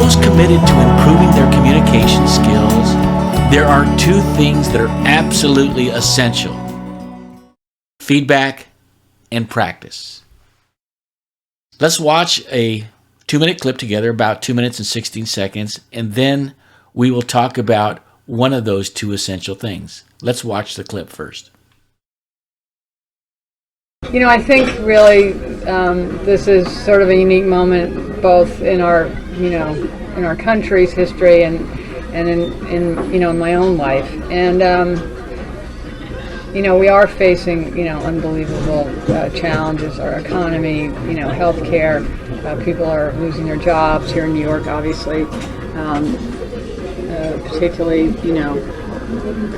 those committed to improving their communication skills, there are two things that are absolutely essential: feedback and practice. Let's watch a 2-minute clip together, about 2 minutes and 16 seconds, and then we will talk about one of those two essential things. Let's watch the clip first. You know, I think really this is sort of a unique moment, both in our, in our country's history and in my own life. And we are facing unbelievable challenges. Our economy, healthcare. People are losing their jobs here in New York, obviously. Particularly,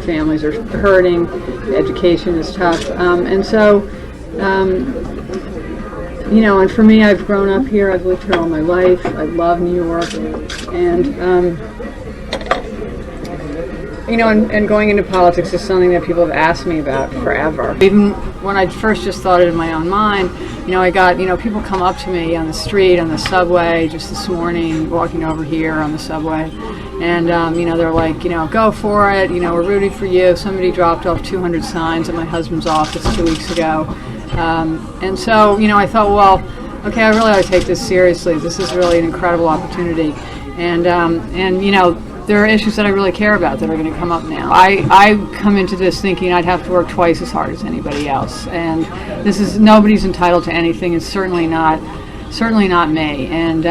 families are hurting. Education is tough, and so. And for me, I've grown up here. I've lived here all my life. I love New York, and and going into politics is something that people have asked me about forever. Even when I first just thought it in my own mind, I got people come up to me on the street, on the subway. Just this morning, walking over here on the subway, and they're like, go for it. We're rooting for you. Somebody dropped off 200 signs at my husband's office 2 weeks ago. And so, I thought, well, okay, I really ought to take this seriously. This is really an incredible opportunity. And there are issues that I really care about that are going to come up now. I come into this thinking I'd have to work twice as hard as anybody else. And nobody's entitled to anything. It's certainly not me. And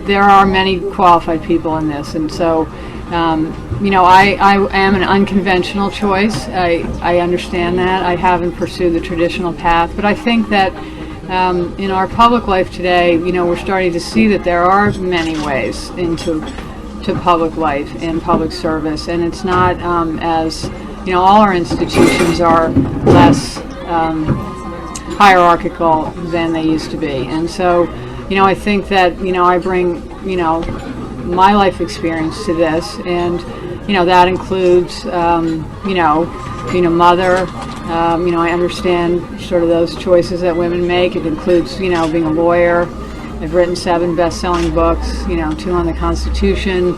there are many qualified people in this. And so, I am an unconventional choice. I understand that. I haven't pursued the traditional path. But I think that in our public life today, we're starting to see that there are many ways into public life and public service. And it's not as, all our institutions are less hierarchical than they used to be. And so, I think that, I bring, my life experience to this, and that includes being a mother. I understand sort of those choices that women make. It includes being a lawyer. I've written 7 best-selling books, 2 on the Constitution,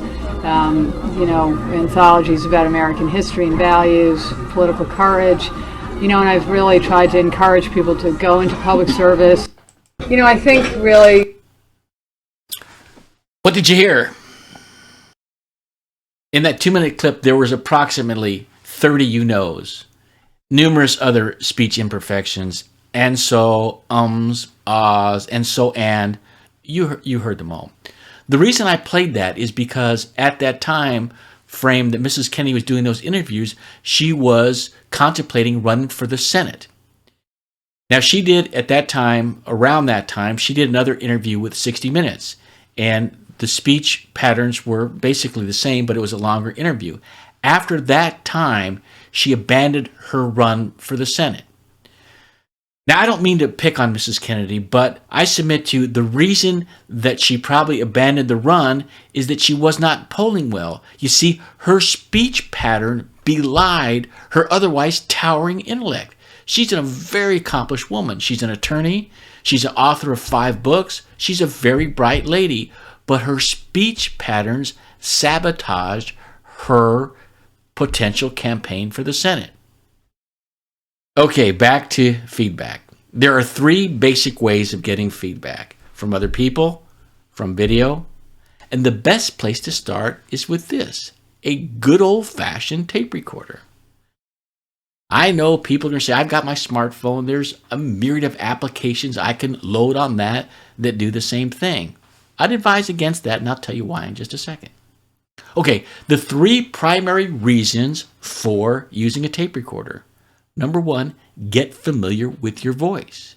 anthologies about American history and values, political courage, and I've really tried to encourage people to go into public service. I think really. What did you hear? In that 2-minute clip, there was approximately 30 you-knows, numerous other speech imperfections, and so, ahs, and so, and. You heard them all. The reason I played that is because at that time frame that Mrs. Kennedy was doing those interviews, she was contemplating running for the Senate. Now, she did at that time, around that time, she did another interview with 60 Minutes, and the speech patterns were basically the same, but it was a longer interview. After that time, she abandoned her run for the Senate. Now, I don't mean to pick on Mrs. Kennedy, but I submit to you the reason that she probably abandoned the run is that she was not polling well. You see, her speech pattern belied her otherwise towering intellect. She's a very accomplished woman. She's an attorney. She's an author of 5 books. She's a very bright lady. But her speech patterns sabotaged her potential campaign for the Senate. Okay, back to feedback. There are 3 basic ways of getting feedback: from other people, from video, and the best place to start is with this: a good old-fashioned tape recorder. I know people are going to say, I've got my smartphone. There's a myriad of applications I can load on that do the same thing. I'd advise against that, and I'll tell you why in just a second. Okay, the 3 primary reasons for using a tape recorder. Number 1, get familiar with your voice.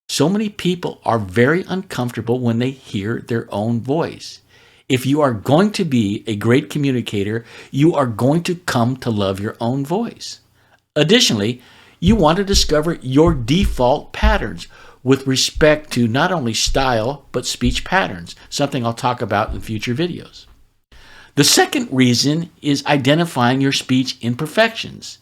So many people are very uncomfortable when they hear their own voice. If you are going to be a great communicator, you are going to come to love your own voice. Additionally, you want to discover your default patterns with respect to not only style, but speech patterns, something I'll talk about in future videos. The second reason is identifying your speech imperfections.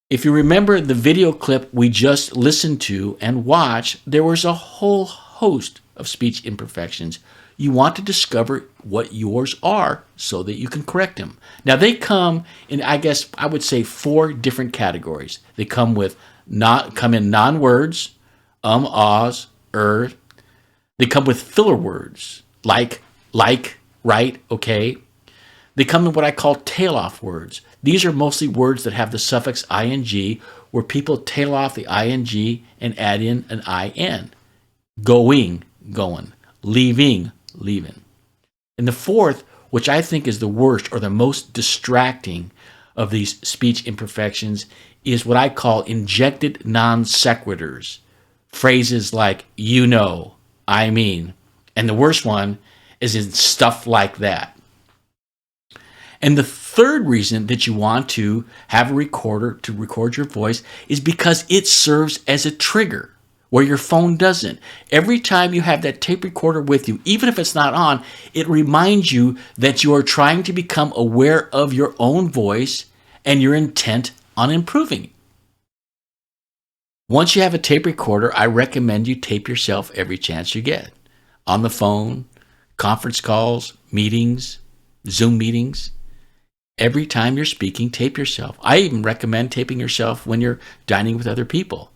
If you remember the video clip we just listened to and watched, there was a whole host of speech imperfections. you want to discover what yours are so that you can correct them. Now, they come in, I guess I would say, 4 different categories. They come in non-words, ahs, They come with filler words, like, right, okay. They come in what I call tail-off words. These are mostly words that have the suffix ing, where people tail off the ing and add in an in. Going, leaving. And the 4th, which I think is the worst or the most distracting of these speech imperfections, is what I call injected non sequiturs. Phrases like, you know, I mean. And the worst one is in stuff like that. And the 3rd reason that you want to have a recorder to record your voice is because it serves as a trigger where your phone doesn't. Every time you have that tape recorder with you, even if it's not on, it reminds you that you are trying to become aware of your own voice and your intent on improving it. Once you have a tape recorder, I recommend you tape yourself every chance you get. On the phone, conference calls, meetings, Zoom meetings. Every time you're speaking, tape yourself. I even recommend taping yourself when you're dining with other people.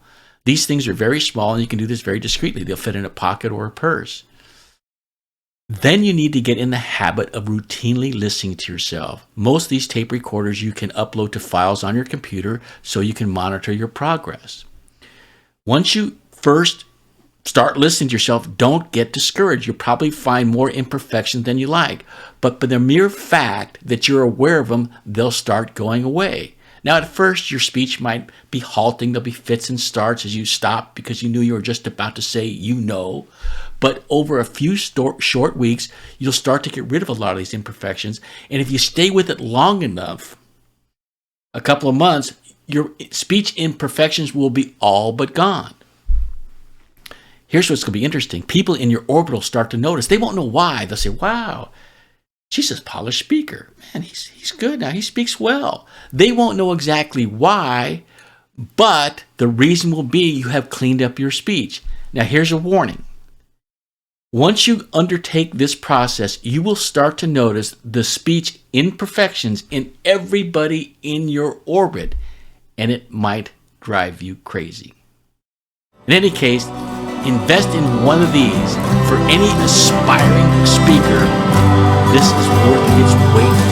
These things are very small and you can do this very discreetly. They'll fit in a pocket or a purse. Then you need to get in the habit of routinely listening to yourself. Most of these tape recorders you can upload to files on your computer so you can monitor your progress. Once you first start listening to yourself, don't get discouraged. You'll probably find more imperfections than you like. But by the mere fact that you're aware of them, they'll start going away. Now, at first, your speech might be halting. There'll be fits and starts as you stop because you knew you were just about to say, you know. But over a few short weeks, you'll start to get rid of a lot of these imperfections. And if you stay with it long enough, a couple of months, your speech imperfections will be all but gone. Here's what's going to be interesting. People in your orbital start to notice. They won't know why. They'll say, wow, she's a polished speaker. Man, he's good now. He speaks well. They won't know exactly why, but the reason will be you have cleaned up your speech. Now, here's a warning. Once you undertake this process, you will start to notice the speech imperfections in everybody in your orbit, and it might drive you crazy. In any case, invest in one of these. For any aspiring speaker, this is worth its weight